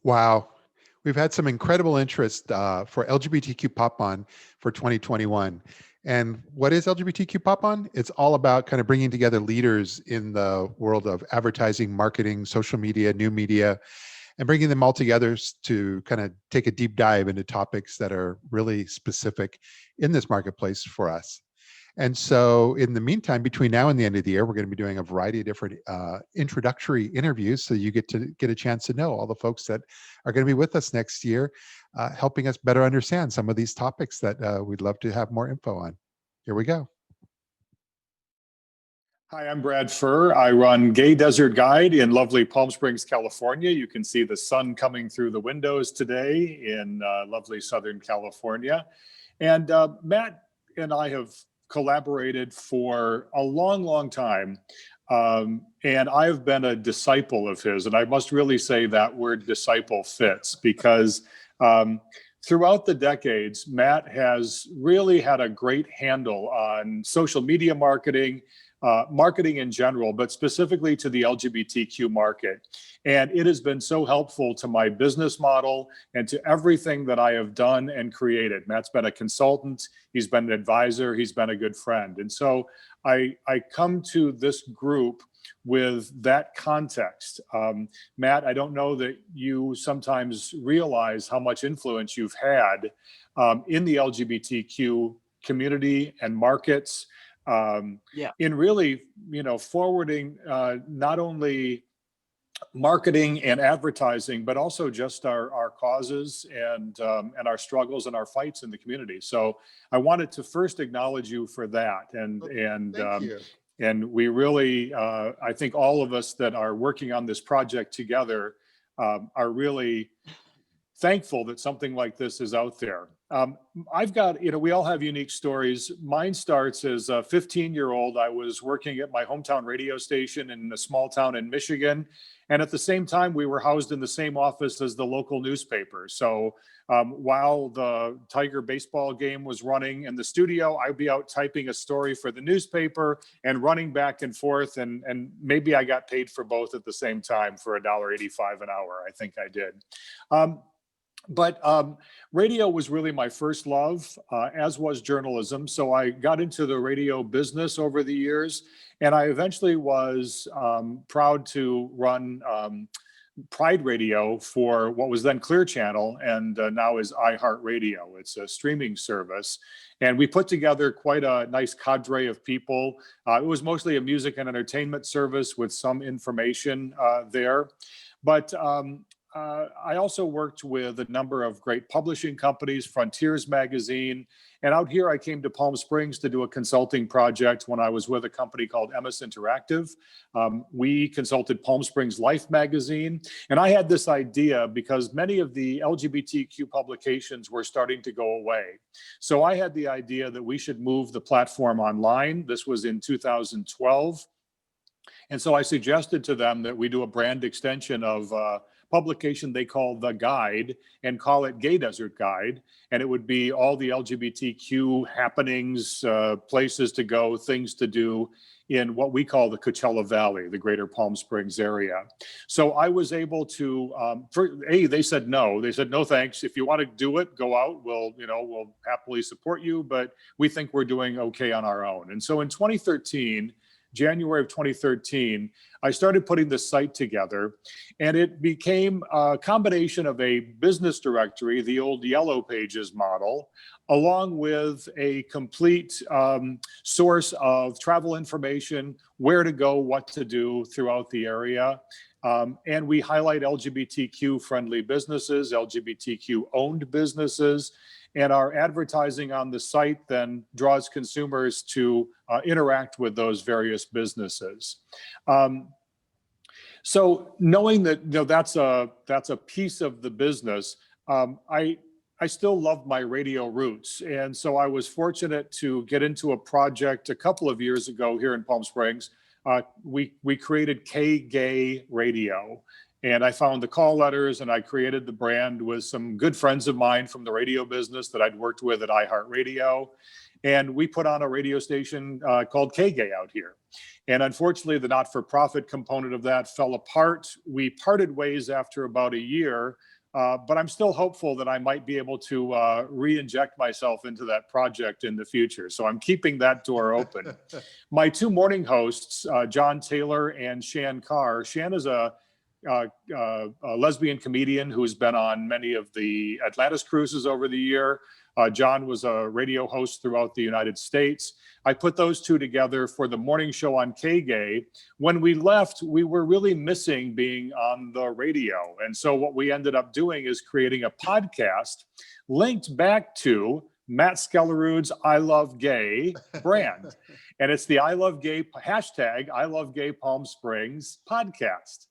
Wow. We've had some incredible interest for LGBTQ PopOn for 2021. And what is LGBTQ PopOn? It's all about kind of bringing together leaders in the world of advertising, marketing, social media, new media, and bringing them all together to kind of take a deep dive into topics that are really specific in this marketplace for us. And so, in the meantime, between now and the end of the year, we're going to be doing a variety of different introductory interviews. So you get a chance to know all the folks that are going to be with us next year, helping us better understand some of these topics that we'd love to have more info on. Here we go. Hi, I'm Brad Fuhr. I run Gay Desert Guide in lovely Palm Springs, California. You can see the sun coming through the windows today in lovely Southern California. And Matt and I have collaborated for a long, long time. And I've been a disciple of his. And I must really say that word disciple fits because throughout the decades, Matt has really had a great handle on social media marketing, marketing in general, but specifically to the LGBTQ market. And it has been so helpful to my business model and to everything that I have done and created. Matt's been a consultant, he's been an advisor, he's been a good friend. And so I come to this group with that context. Matt, I don't know that you sometimes realize how much influence you've had in the LGBTQ community and markets. In really, forwarding not only marketing and advertising, but also just our causes and our struggles and our fights in the community. So I wanted to first acknowledge you for that, and we really, I think all of us that are working on this project together are really thankful that something like this is out there. I've got, we all have unique stories. Mine starts as a 15-year-old. I was working at my hometown radio station in a small town in Michigan. And at the same time, we were housed in the same office as the local newspaper. So while the Tiger baseball game was running in the studio, I'd be out typing a story for the newspaper and running back and forth. And maybe I got paid for both at the same time for $1.85 an hour. I think I did. But radio was really my first love, as was journalism. So I got into the radio business over the years, and I eventually was proud to run Pride Radio for what was then Clear Channel and now is iHeartRadio. It's a streaming service. And we put together quite a nice cadre of people. It was mostly a music and entertainment service with some information there. But I also worked with a number of great publishing companies, Frontiers Magazine. And out here, I came to Palm Springs to do a consulting project when I was with a company called MS Interactive. We consulted Palm Springs Life Magazine. And I had this idea because many of the LGBTQ publications were starting to go away. So I had the idea that we should move the platform online. This was in 2012. And so I suggested to them that we do a brand extension of publication they call The Guide and call it Gay Desert Guide. And it would be all the LGBTQ happenings, places to go, things to do in what we call the Coachella Valley, the greater Palm Springs area. So I was able to, they said no. They said, no, thanks. If you want to do it, go out. We'll happily support you, but we think we're doing okay on our own. And so in 2013, January of 2013, I started putting this site together, and it became a combination of a business directory, the old Yellow Pages model, along with a complete source of travel information, where to go, what to do throughout the area. And we highlight LGBTQ friendly businesses, LGBTQ owned businesses, and our advertising on the site then draws consumers to interact with those various businesses. So knowing that that's a piece of the business, I still love my radio roots. And so I was fortunate to get into a project a couple of years ago here in Palm Springs. We created K-Gay Radio. And I found the call letters and I created the brand with some good friends of mine from the radio business that I'd worked with at iHeartRadio. And we put on a radio station called K-Gay out here. And unfortunately, the not-for-profit component of that fell apart. We parted ways after about a year, but I'm still hopeful that I might be able to re-inject myself into that project in the future. So I'm keeping that door open. My two morning hosts, John Taylor and Shan Carr. Shan is a lesbian comedian who's been on many of the Atlantis cruises over the year. John was a radio host throughout the United States. I put those two together for the morning show on K-Gay. When we left, we were really missing being on the radio. And so what we ended up doing is creating a podcast linked back to Matt Skellerud's I Love Gay brand. And it's the I Love Gay hashtag I Love Gay Palm Springs podcast.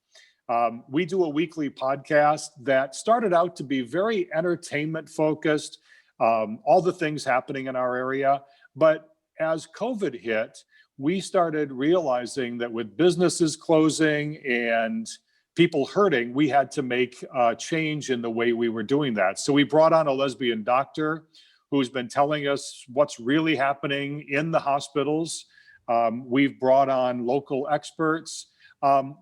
We do a weekly podcast that started out to be very entertainment focused, all the things happening in our area. But as COVID hit, we started realizing that with businesses closing and people hurting, we had to make a change in the way we were doing that. So we brought on a lesbian doctor who's been telling us what's really happening in the hospitals. We've brought on local experts.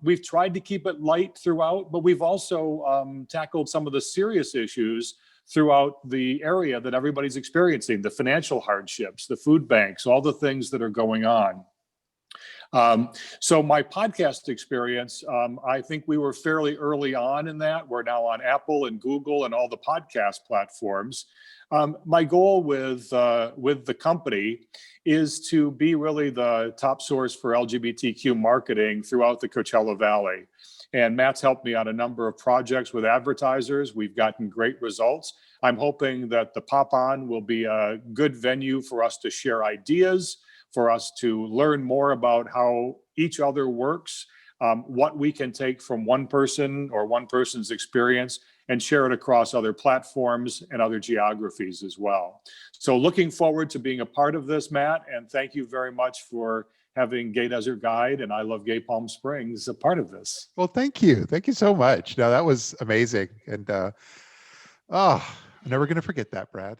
We've tried to keep it light throughout, but we've also tackled some of the serious issues throughout the area that everybody's experiencing, the financial hardships, the food banks, all the things that are going on. So my podcast experience, I think we were fairly early on in that. We're now on Apple and Google and all the podcast platforms. My goal with the company is to be really the top source for LGBTQ marketing throughout the Coachella Valley. And Matt's helped me on a number of projects with advertisers. We've gotten great results. I'm hoping that the PopOn will be a good venue for us to share ideas, for us to learn more about how each other works, what we can take from one person or one person's experience and share it across other platforms and other geographies as well. So looking forward to being a part of this, Matt, and thank you very much for having Gay Desert Guide and I Love Gay Palm Springs a part of this. Well, thank you. Thank you so much. No, that was amazing. And I'm never going to forget that, Brad.